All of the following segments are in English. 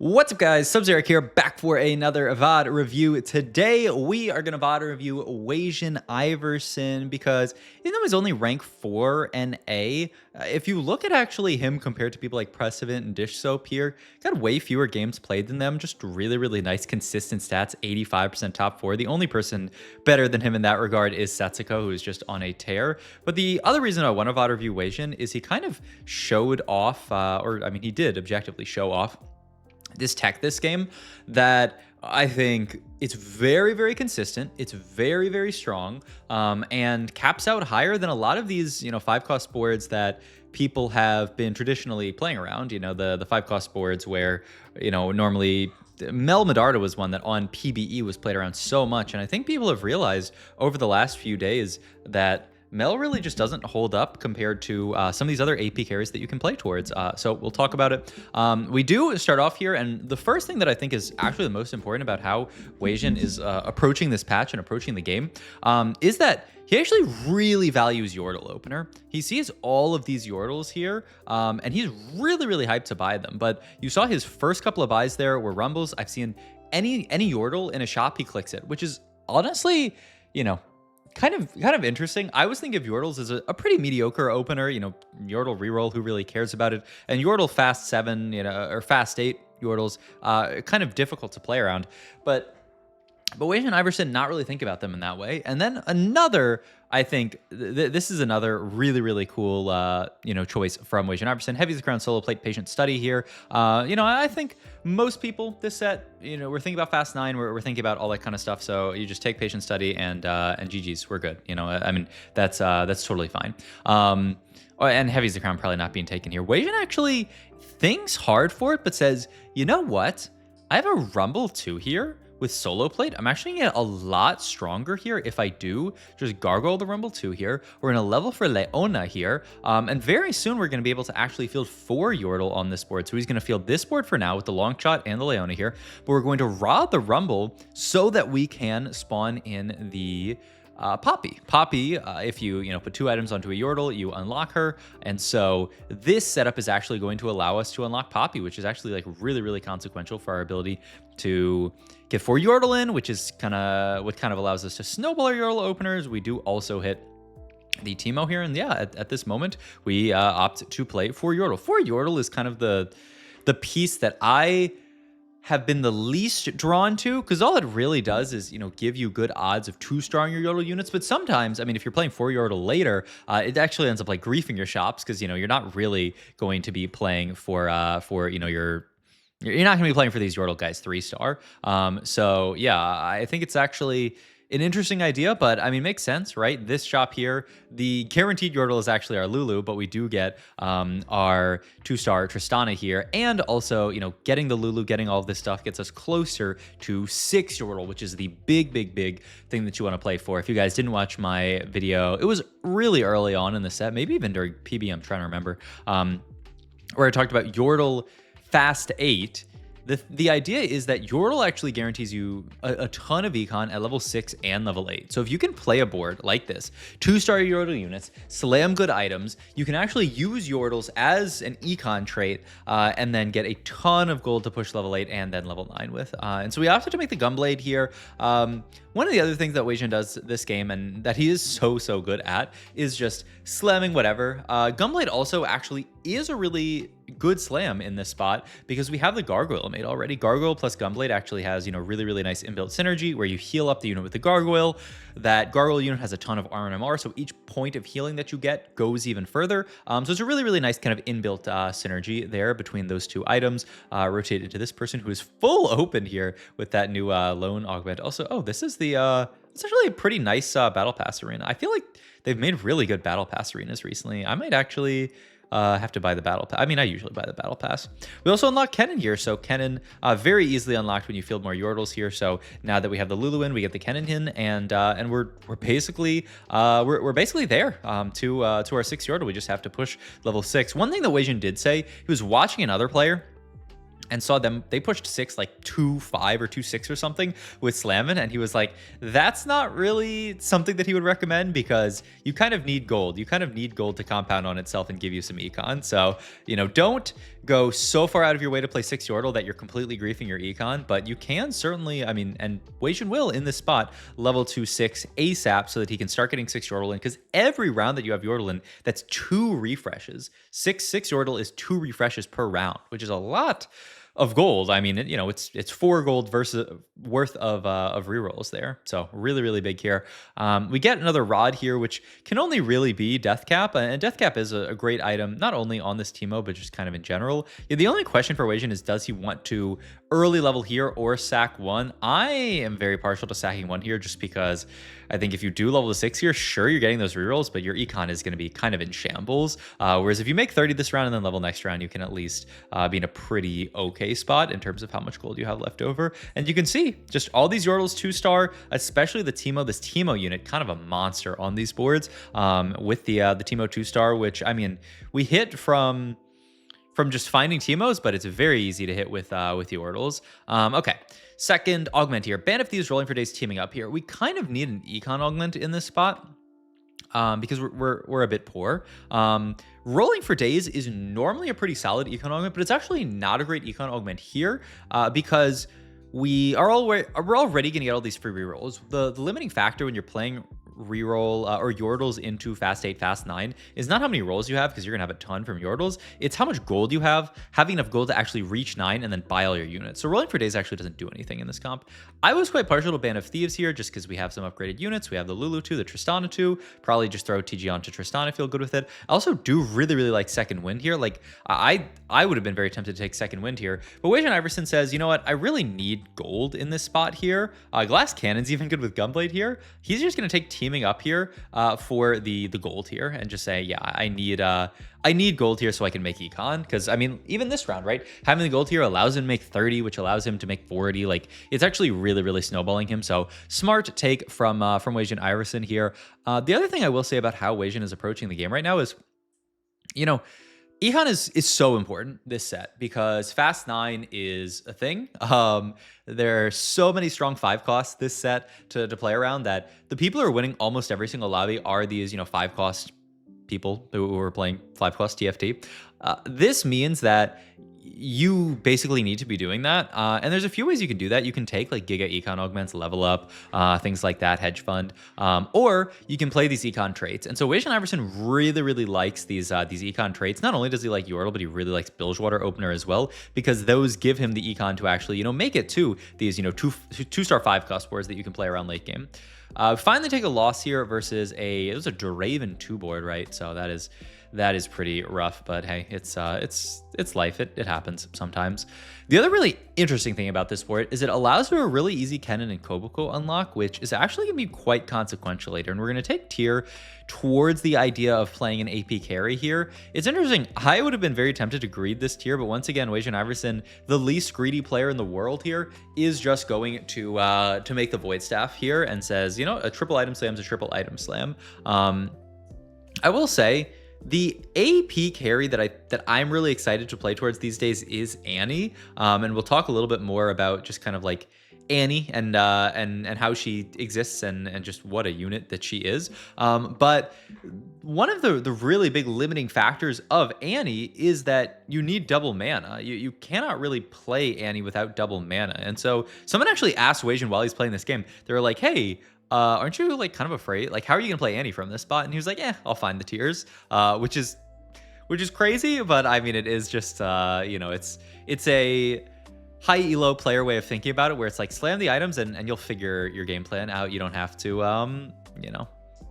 What's up, guys? Sub-Zeric here, back for another VOD review. Today, we are going to VOD review Wasianiverson because even though he's only rank 4 and A, if you look at actually him compared to people like Precedent and Dish Soap here, got way fewer games played than them. Just really, really nice, consistent stats, 85% top 4. The only person better than him in that regard is Setsuko, who is just on a tear. But the other reason I want to VOD review Wasian is he kind of showed off, he did objectively show off this tech this game that I think it's very, very consistent. It's very, very strong, and caps out higher than a lot of these, 5-cost boards that people have been traditionally playing around. The 5-cost boards where, normally Mel Medarda was one that on PBE was played around so much. And I think people have realized over the last few days that Mel really just doesn't hold up compared to some of these other AP carries that you can play towards. So we'll talk about it. We do start off here, and the first thing that I think is actually the most important about how Wasian is approaching this patch and approaching the game is that he actually really values Yordle opener. He sees all of these Yordles here, and he's really, really hyped to buy them. But you saw his first couple of buys there were Rumbles. I've seen any Yordle in a shop, he clicks it, which is honestly, kind of interesting. I was thinking of Yordles as a pretty mediocre opener, Yordle Reroll, who really cares about it? And Yordle Fast 7, or Fast 8 Yordles, kind of difficult to play around. But Wasianiverson not really think about them in that way. And then another, I think, this is another really, really cool, choice from Wasianiverson. Heavy as the Crown Solo Plate Patient Study here. I think most people this set, we're thinking about Fast 9, we're thinking about all that kind of stuff. So you just take Patient Study and GG's, we're good. That's totally fine. And Heavy as the Crown probably not being taken here. Wasian actually thinks hard for it, but says, you know what? I have a Rumble 2 here. With Solo Plate, I'm actually gonna get a lot stronger here if I do just gargoyle the Rumble 2 here. We're gonna level for Leona here, and very soon we're gonna be able to actually field 4 Yordle on this board. So he's gonna field this board for now with the Long Shot and the Leona here, but we're going to rob the Rumble so that we can spawn in the Poppy. Poppy, if you put 2 items onto a Yordle, you unlock her. And so this setup is actually going to allow us to unlock Poppy, which is actually really, really consequential for our ability to get 4 Yordle in, which is what kind of allows us to snowball our Yordle openers. We do also hit the Teemo here. And yeah, at this moment, we opt to play 4 Yordle. 4 Yordle is kind of the piece that I have been the least drawn to, because all it really does is, give you good odds of 2-starring your Yordle units. But sometimes, if you're playing 4 Yordle later, it actually ends up griefing your shops, because, you're not really going to be playing for you're not going to be playing for these Yordle guys 3-star. So yeah, I think it's actually an interesting idea, but it makes sense, right? This shop here, the guaranteed Yordle is actually our Lulu, but we do get our 2-star Tristana here, and also, getting the Lulu, getting all of this stuff gets us closer to 6 Yordle, which is the big thing that you want to play for. If you guys didn't watch my video, it was really early on in the set, maybe even during PB, I'm trying to remember, where I talked about Yordle Fast 8. The idea is that Yordle actually guarantees you a ton of econ at level 6 and level 8. So if you can play a board like this, 2-star Yordle units, slam good items, you can actually use Yordles as an econ trait, and then get a ton of gold to push level 8 and then level 9 with. And so we opted to make the Gunblade here. One of the other things that Wasian does this game, and that he is so good at, is just slamming whatever. Gunblade also actually is a really good slam in this spot, because we have the Gargoyle made already. Gargoyle plus Gunblade actually has, really nice inbuilt synergy where you heal up the unit with the Gargoyle. That Gargoyle unit has a ton of RNMR, so each point of healing that you get goes even further. So it's a really nice kind of inbuilt synergy there between those 2 items. Rotate into this person who is full open here with that new Lone Augment. Also, this is it's actually a pretty nice Battle Pass arena. I feel like they've made really good Battle Pass arenas recently. I might actually have to buy the Battle Pass. I usually buy the Battle Pass. We also unlock Kennen here. So Kennen, very easily unlocked when you field more Yordles here. So now that we have the Lulu in, we get the Kennen in, and we're basically there to our 6 Yordle. We just have to push level 6. One thing that Wasian did say, he was watching another player and saw them, they pushed 6 like 2-5 or 2-6 or something with Slammin', and he was like, that's not really something that he would recommend because you kind of need gold. You kind of need gold to compound on itself and give you some econ. So, you know, don't go so far out of your way to play 6 Yordle that you're completely griefing your econ, but you can certainly, I mean, and Wasian will in this spot level 2-6 ASAP so that he can start getting 6 Yordle in, because every round that you have Yordle in, that's 2 refreshes. 6 Yordle is 2 refreshes per round, which is a lot of gold. I mean, you know, it's 4 gold versus worth of rerolls there. So really big here. We get another rod here, which can only really be Death Cap, and Death Cap is a great item, not only on this Teemo, but just kind of in general. Yeah, the only question for Wasian is, does he want to early level here or sack 1? I am very partial to sacking 1 here, just because I think if you do level to 6 here, sure, you're getting those rerolls, but your econ is going to be kind of in shambles. Whereas if you make 30 this round and then level next round, you can at least be in a pretty okay spot in terms of how much gold you have left over. And you can see just all these Yordles 2-star, especially the Teemo. This Teemo unit, kind of a monster on these boards, with the Teemo 2-star, which, I mean, we hit from just finding Teemos, but it's very easy to hit with Yordles. Okay. Second augment here. Band of Thieves rolling for days teaming up here. We kind of need an econ augment in this spot, because we're a bit poor. Rolling for days is normally a pretty solid econ augment, but it's actually not a great econ augment here, because we're already going to get all these free rerolls. The limiting factor when you're playing reroll or Yordles into Fast 8, Fast 9 is not how many rolls you have, because you're gonna have a ton from Yordles. It's how much gold you have, having enough gold to actually reach 9 and then buy all your units. So rolling for days actually doesn't do anything in this comp. I was quite partial to Band of Thieves here, just because we have some upgraded units. We have the Lulu 2, the Tristana 2. Probably just throw TG onto Tristana if you feel good with it. I also do really like Second Wind here. Like, I would have been very tempted to take Second Wind here, but Wasianiverson says, you know what, I really need gold in this spot here. Glass Cannon's even good with Gunblade here. He's just gonna take teaming up here for the gold here and just say, yeah, I need gold here so I can make econ, because I mean, even this round, right, having the gold here allows him to make 30, which allows him to make 40. Like, it's actually really snowballing him. So smart take from Wasianiverson here. The other thing I will say about how Wasian is approaching the game right now is, you know, econ is so important this set, because Fast 9 is a thing. There are so many strong 5 costs this set to play around, that the people who are winning almost every single lobby are these, you know, 5 cost people who are playing 5 cost TFT. This means that you basically need to be doing that. And there's a few ways you can do that. You can take like Giga Econ Augments, Level Up, things like that, Hedge Fund, or you can play these Econ traits. And so Wasianiverson really likes these Econ traits. Not only does he like Yordle, but he really likes Bilgewater Opener as well, because those give him the Econ to actually, you know, make it to these, you know, 2-star 5 cost boards that you can play around late game. Finally take a loss here versus it was a Draven 2 board, right? So that is pretty rough, but hey, it's life. It happens sometimes. The other really interesting thing about this board is it allows for a really easy Kennen and Koboko unlock, which is actually gonna be quite consequential later. And we're gonna take tier towards the idea of playing an AP carry here. It's interesting. I would have been very tempted to greed this tier, but once again, Wasianiverson, the least greedy player in the world here, is just going to make the Void Staff here and says, you know, a triple item slam is a triple item slam. I will say, the AP carry that I'm really excited to play towards these days is Annie, and we'll talk a little bit more about just kind of like Annie and how she exists and just what a unit that she is. But one of the really big limiting factors of Annie is that you need double mana. You cannot really play Annie without double mana. And so someone actually asked Wasian while he's playing this game, they were like, hey, aren't you like kind of afraid? Like, how are you gonna play Annie from this spot? And he was like, yeah, I'll find the tiers, which is crazy. But I mean, it is just, you know, it's a high elo player way of thinking about it, where it's like slam the items and you'll figure your game plan out. You don't have to, you know,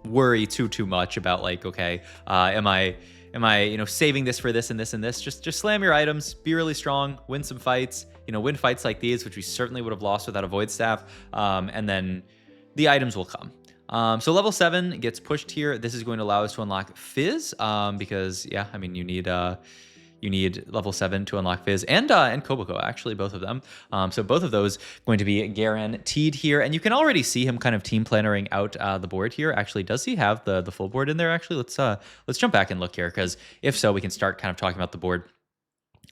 worry too much about like, okay, am I, you know, saving this for this and this and this? Just slam your items, be really strong, win some fights, you know, win fights like these, which we certainly would have lost without a Void Staff, and then the items will come. So level 7 gets pushed here. This is going to allow us to unlock Fizz, because yeah, I mean, you need level 7 to unlock Fizz and Koboko, actually, both of them. So both of those going to be guaranteed here, and you can already see him kind of team plannering out the board here. Actually, does he have the full board in there? Actually, let's jump back and look here, because if so, we can start kind of talking about the board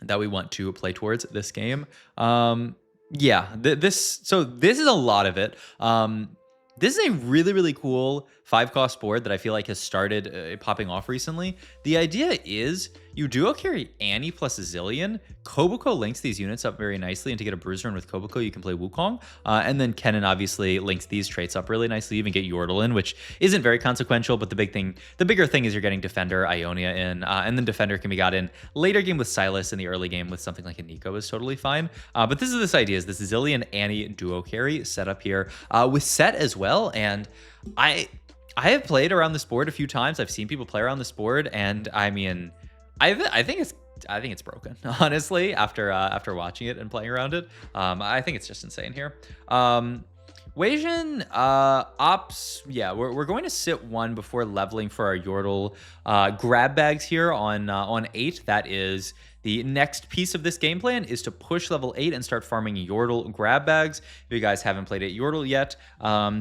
that we want to play towards this game. Yeah, this is a lot of it. This is a really, really cool 5-cost board that I feel like has started popping off recently. The idea is you duo carry Annie plus Zilean. Kobuko links these units up very nicely, and to get a bruiser in with Kobuko, you can play Wukong. And then Kennen obviously links these traits up really nicely. You even get Yordle in, which isn't very consequential, but the bigger thing is you're getting Defender, Ionia in, and then Defender can be got in later game with Silas, in the early game with something like a Nico is totally fine. But this idea is this Zilean Annie duo carry set up here with Set as well, and I have played around this board a few times. I've seen people play around this board, and I mean, I think it's broken, honestly, after watching it and playing around it. I think it's just insane here. Wasian ops, yeah, we're going to sit 1 before leveling for our Yordle grab bags here on 8. That is the next piece of this game plan, is to push level 8 and start farming Yordle grab bags. If you guys haven't played at Yordle yet,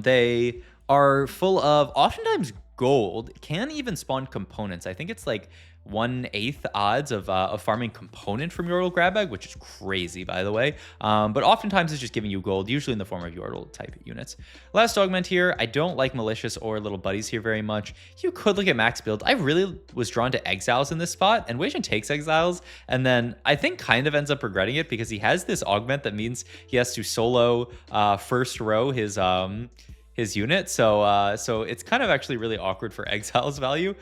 they are full of oftentimes gold, can even spawn components. I think it's like 1/8 odds of farming component from Yordle grab bag, which is crazy, by the way. But oftentimes it's just giving you gold, usually in the form of Yordle type units. Last augment here, I don't like Malicious or Little Buddies here very much. You could look at max build. I really was drawn to Exiles in this spot, and Wasian takes Exiles, and then I think kind of ends up regretting it because he has this augment that means he has to solo first row his unit, so it's kind of actually really awkward for Exile's value.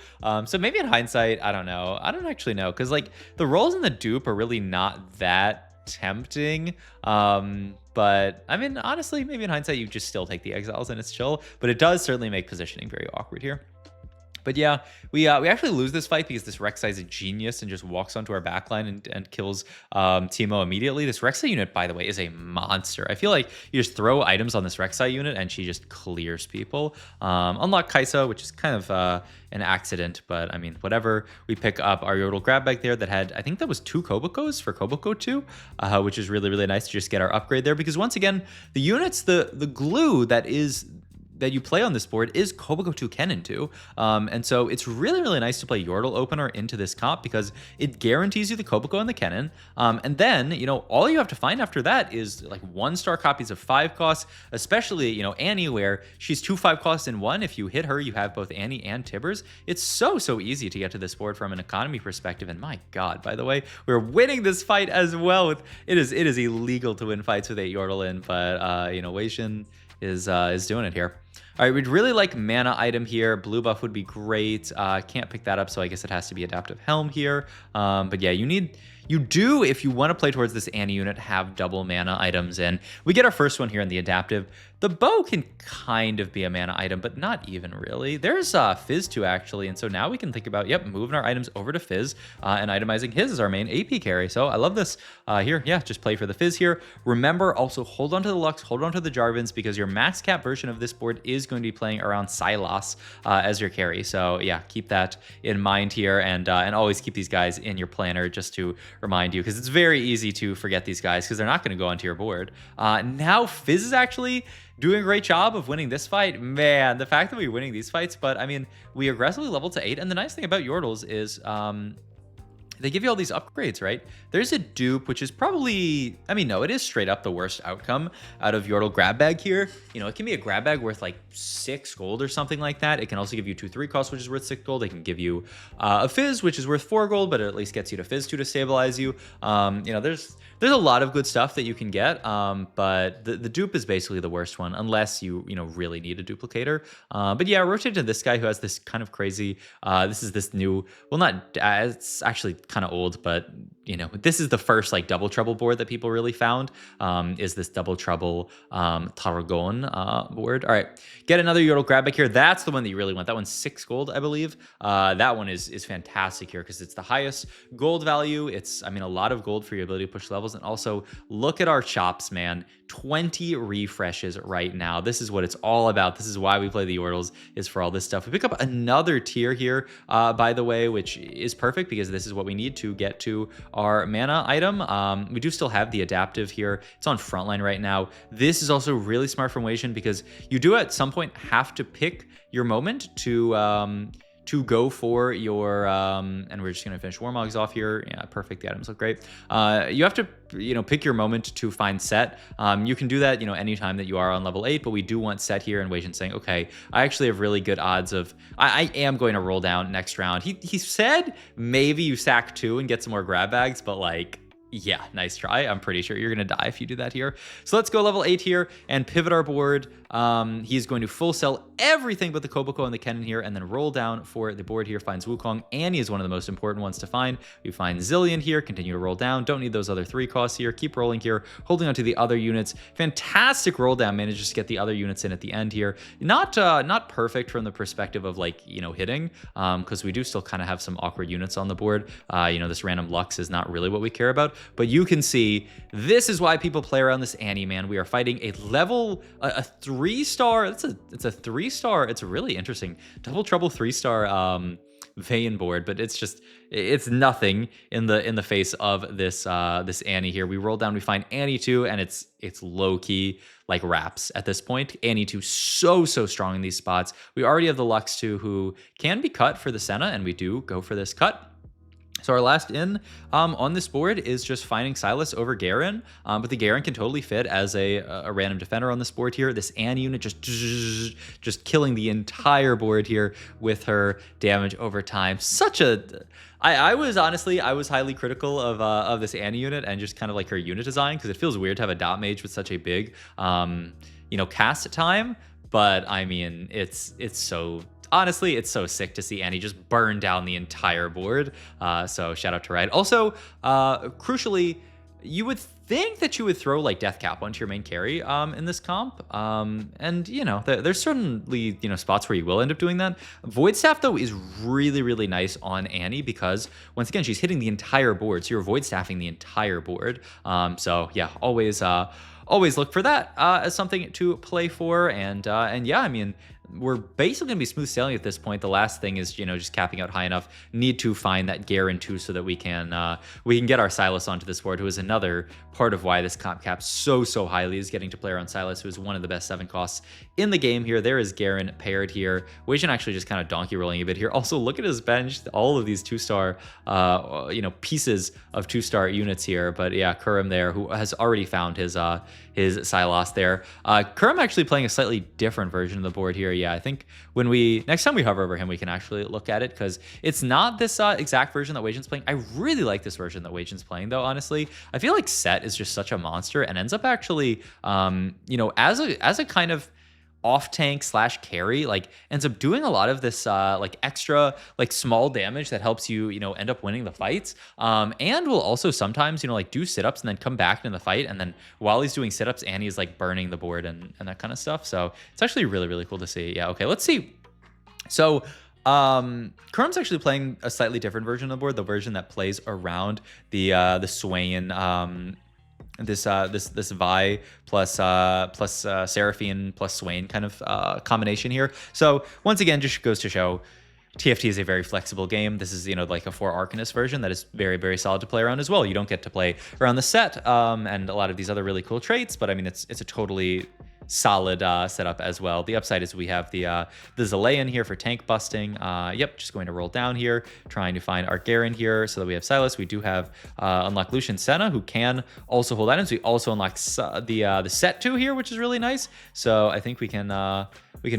So maybe in hindsight, I don't know. I don't actually know, because like the rolls in the dupe are really not that tempting. But I mean, honestly, maybe in hindsight, you just still take the Exiles and it's chill. But it does certainly make positioning very awkward here. But yeah, we actually lose this fight because this Rek'Sai is a genius and just walks onto our backline and kills Teemo immediately. This Rek'Sai unit, by the way, is a monster. I feel like you just throw items on this Rek'Sai unit and she just clears people. Unlock Kaisa, which is kind of an accident, but I mean, whatever. We pick up our Yordle grab bag there that had, I think that was 2 Kobukos for Kobuko 2, which is really, really nice to just get our upgrade there, because once again, the units, the glue that you play on this board is Kobuko 2 Kennen 2. And so it's really, really nice to play Yordle opener into this comp because it guarantees you the Kobuko and the Kennen. And then, you know, all you have to find after that is like 1-star copies of 5 costs, especially, you know, Annie, where she's 2 5 costs in 1. If you hit her, you have both Annie and Tibbers. It's so easy to get to this board from an economy perspective. And my God, by the way, we're winning this fight as well. It is illegal to win fights with 8 Yordle in, but, you know, Wasian is doing it here. All right, we'd really like mana item here. Blue buff would be great. Can't pick that up, so I guess it has to be Adaptive Helm here. But yeah, you do, if you want to play towards this Annie unit, have double mana items in. We get our first one here in the Adaptive. The bow can kind of be a mana item, but not even really. There's Fizz 2 actually, and so now we can think about, moving our items over to Fizz and itemizing his as our main AP carry. So I love this here. Yeah, just play for the Fizz here. Remember, also hold on to the Lux, hold on to the Jarvans, because your max cap version of this board is going to be playing around Sylas as your carry. So yeah, keep that in mind here, and always keep these guys in your planner just to remind you, because it's very easy to forget these guys because they're not going to go onto your board. Now Fizz is actually doing a great job of winning this fight. Man, the fact that we're winning these fights, but I mean, we aggressively leveled to 8, and the nice thing about Yordles is they give you all these upgrades, right? There's a dupe, which is probably, I mean, no, it is straight up the worst outcome out of Yordle grab bag here. You know, it can be a grab bag worth like 6 gold or something like that. It can also give you 2/3 costs, which is worth 6 gold. It can give you a Fizz, which is worth 4 gold, but it at least gets you to Fizz 2 to stabilize you. You know, there's a lot of good stuff that you can get, but the dupe is basically the worst one, unless you really need a duplicator. But yeah, rotate to this guy who has this kind of crazy, this is this new, well, not, it's actually kind of old, but this is the first like double trouble board that people really found, is this double trouble Tarragon board. All right, get another Yordle grab back here. That's the one that you really want. That one's 6 gold, I believe. That one is fantastic here because it's the highest gold value. It's, I mean, a lot of gold for your ability to push levels. And also look at our chops, man. 20 refreshes right now. This is what it's all about. This is why we play the Yordles, is for all this stuff. We pick up another tier here, by the way, which is perfect because this is what we need to get to our mana item. We do still have the adaptive here. It's on frontline right now. This is also really smart from Wasian because you do at some point have to pick your moment to to go for your, and we're just going to finish Warmogs off here. Yeah, perfect. The items look great. You have to, pick your moment to find set. You can do that, anytime that you are on level 8, but we do want set here, and Wasian saying, okay, I actually have really good odds of, I am going to roll down next round. He said maybe you sack 2 and get some more grab bags, but like, yeah, nice try. I'm pretty sure you're going to die if you do that here. So let's go level 8 here and pivot our board. He's going to full sell everything but the Koboko and the Kennen here, and then roll down for the board here. Finds Wukong. Annie is one of the most important ones to find. We find Zilean here. Continue to roll down. Don't need those other 3 costs here. Keep rolling here. Holding on to the other units. Fantastic roll down. Manages to get the other units in at the end here. Not perfect from the perspective of like, hitting, because we do still kind of have some awkward units on the board. This random Lux is not really what we care about. But you can see this is why people play around this Annie, man. We are fighting a level, a 3-star. It's a 3-star. It's really interesting. Double Trouble 3-star Vayne board, but it's nothing in the face of this this Annie here. We roll down, we find Annie 2, and it's low key like wraps at this point. Annie 2 so strong in these spots. We already have the Lux 2 who can be cut for the Senna, and we do go for this cut. So our last in on this board is just finding Sylas over Garen, but the Garen can totally fit as a random defender on this board here. This Anne unit just killing the entire board here with her damage over time. I was highly critical of this Annie unit and just kind of like her unit design, because it feels weird to have a dot mage with such a big cast time. But I mean, honestly, it's so sick to see Annie just burn down the entire board. So shout out to Riot. Also, crucially, you would think that you would throw like Death Cap onto your main carry in this comp. And there's certainly spots where you will end up doing that. Void Staff though is really nice on Annie, because once again she's hitting the entire board, so you're void staffing the entire board. So yeah, always look for that as something to play for. And yeah, I mean, we're basically gonna be smooth sailing at this point. The last thing is just capping out high enough. Need to find that Garen too, so that we can get our Sylas onto this board, who is another part of why this comp caps so highly, is getting to play around Sylas, who is one of the best 7 costs in the game here. There is Garen paired here. Wasian actually just kind of donkey rolling a bit here. Also, look at his bench, all of these 2-star pieces of 2-star units here. But yeah, Kurum there, who has already found his Sylas there. Kurum actually playing a slightly different version of the board here. Yeah, I think next time we hover over him, we can actually look at it, because it's not this exact version that Wasian's playing. I really like this version that Wasian's playing though, honestly. I feel like Set is just such a monster, and ends up actually, as a kind of off tank / carry, like ends up doing a lot of this like extra like small damage that helps you end up winning the fights, and will also sometimes like do sit-ups and then come back in the fight, and then while he's doing sit-ups, Annie is like burning the board and that kind of stuff. So it's actually really cool to see. Yeah, okay, let's see. So Kurum's actually playing a slightly different version of the board, the version that plays around the Swain this Vi plus Seraphine plus Swain kind of combination here. So once again, just goes to show TFT is a very flexible game. This is like a 4 Arcanist version that is very solid to play around as well. You don't get to play around the set and a lot of these other really cool traits, but I mean it's a totally solid setup as well. The upside is we have the Zilean here for tank busting. Yep, just going to roll down here, trying to find our Garen here so that we have Sylas. We do have unlock Lucian Senna, who can also hold items. We also unlock the set 2 here, which is really nice. So I think we can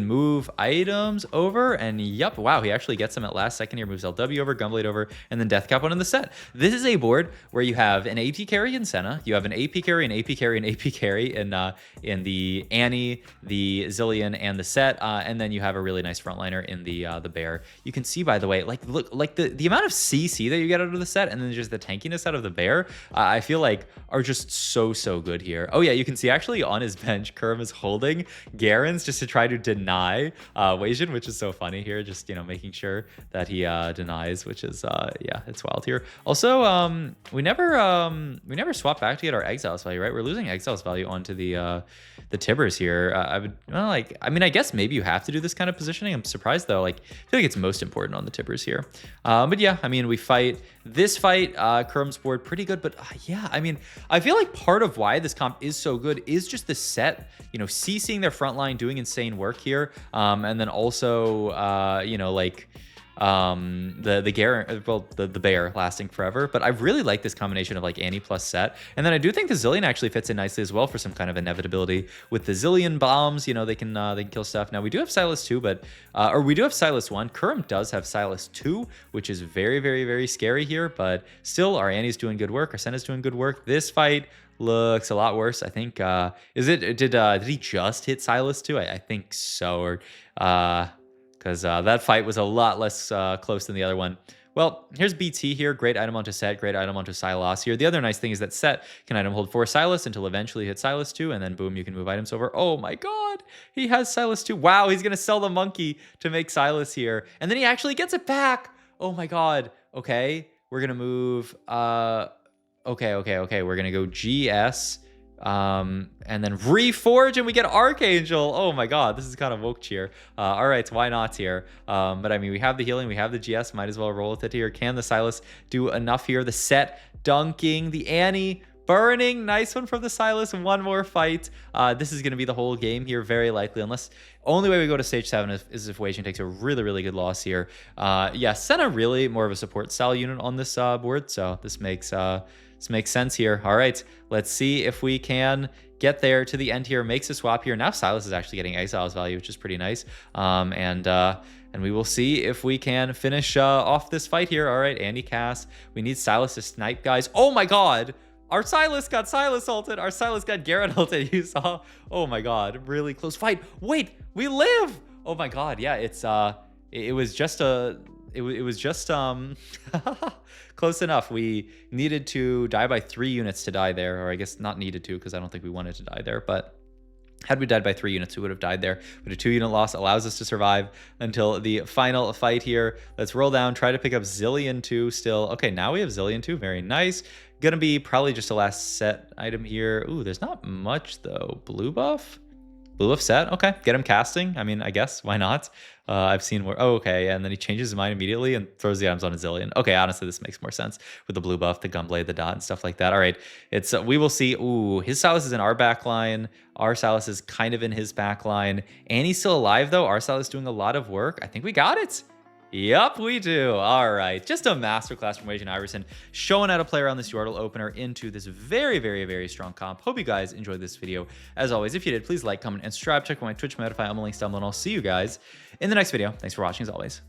move items over, and yep, wow, he actually gets them at last second here. Moves LW over, Gunblade over, and then Death Cap one in the set. This is a board where you have an AP carry in Senna, you have an AP carry, an AP carry, an AP carry in the Annie, the Zilean, and the set, and then you have a really nice frontliner in the Bear. You can see, by the way, look the amount of CC that you get out of the set, and then just the tankiness out of the Bear, I feel like are just so good here. Oh yeah, you can see actually on his bench, Kurum is holding Garen's just to try to deny Wasian, which is so funny here, just making sure that he denies, which is yeah, it's wild here. Also, we never swap back to get our Exiles value, right? We're losing Exiles value onto the Tibbers here. I mean, I guess maybe you have to do this kind of positioning. I'm surprised though. I feel like it's most important on the Tibbers here. But yeah, I mean, we fight this fight. Kurum's board pretty good, but yeah, I mean, I feel like part of why this comp is so good is just the set, CCing their front line, doing insane work here, and then also, the bear lasting forever. But I really like this combination of like Annie plus Set. And then I do think the Zilean actually fits in nicely as well for some kind of inevitability with the Zilean bombs. You know, they can kill stuff. Now we do have Silas 2, but or we do have Silas 1. Kurum does have Silas 2, which is very, very, very scary here. But still, our Annie's doing good work. Our Senna's doing good work. This fight looks a lot worse. I think did he just hit Silas 2? I think so. Or because that fight was a lot less close than the other one. Well, here's BT here. Great item onto Set, great item onto Silas here. The other nice thing is that Set can item hold for Silas until eventually hit Silas 2, and then boom, you can move items over. Oh my god, he has Silas 2. Wow, he's going to sell the monkey to make Silas here. And then he actually gets it back. Oh my god. Okay, we're going to move. Okay. We're going to go GS. And then Reforge, and we get Archangel. Oh my god, this is kind of woke cheer. All right, why not here? But I mean, we have the healing, we have the GS, might as well roll with it here. Can the Silas do enough here? The Set dunking, the Annie burning. Nice one from the Silas. One more fight. This is going to be the whole game here, very likely, unless only way we go to stage 7 is if Wasian takes a really, really good loss here. Yeah, Senna really more of a support style unit on this board, so this makes sense here. All right, let's see if we can get there to the end here. Makes a swap here. Now Silas is actually getting Exile's value, which is pretty nice. And we will see if we can finish off this fight here. All right, Andy cast. We need Silas to snipe, guys. Oh my god! Our Silas got Silas ulted. Our Silas got Garrett ulted. You saw? Oh my god, really close fight. Wait, we live! Oh my god, yeah, it was just close enough. We needed to die by 3 units to die there, or I guess not needed to because I don't think we wanted to die there, but had we died by 3 units, we would have died there. But a 2-unit loss allows us to survive until the final fight here. Let's roll down, try to pick up Zilean 2 still. Okay, now we have Zilean 2, very nice. Gonna be probably just a last set item here. Ooh, there's not much though. Blue buff? Blue buff Set? Okay, get him casting. I mean, I guess, why not? I've seen where, oh, okay, and then he changes his mind immediately and throws the items on a Zilean. Okay, honestly, this makes more sense with the blue buff, the gunblade, the dot, and stuff like that. All right, it's we will see. Ooh, his Silas is in our back line. Our Silas is kind of in his back line. Annie's still alive, though. Our Silas is doing a lot of work. I think we got it. Yep, we do. All right. Just a masterclass from Wasianiverson showing how to play around this Yordle opener into this very, very, very strong comp. Hope you guys enjoyed this video. As always, if you did, please like, comment, and subscribe. Check out my Twitch, Modify, all my links down below, and I'll see you guys in the next video. Thanks for watching, as always.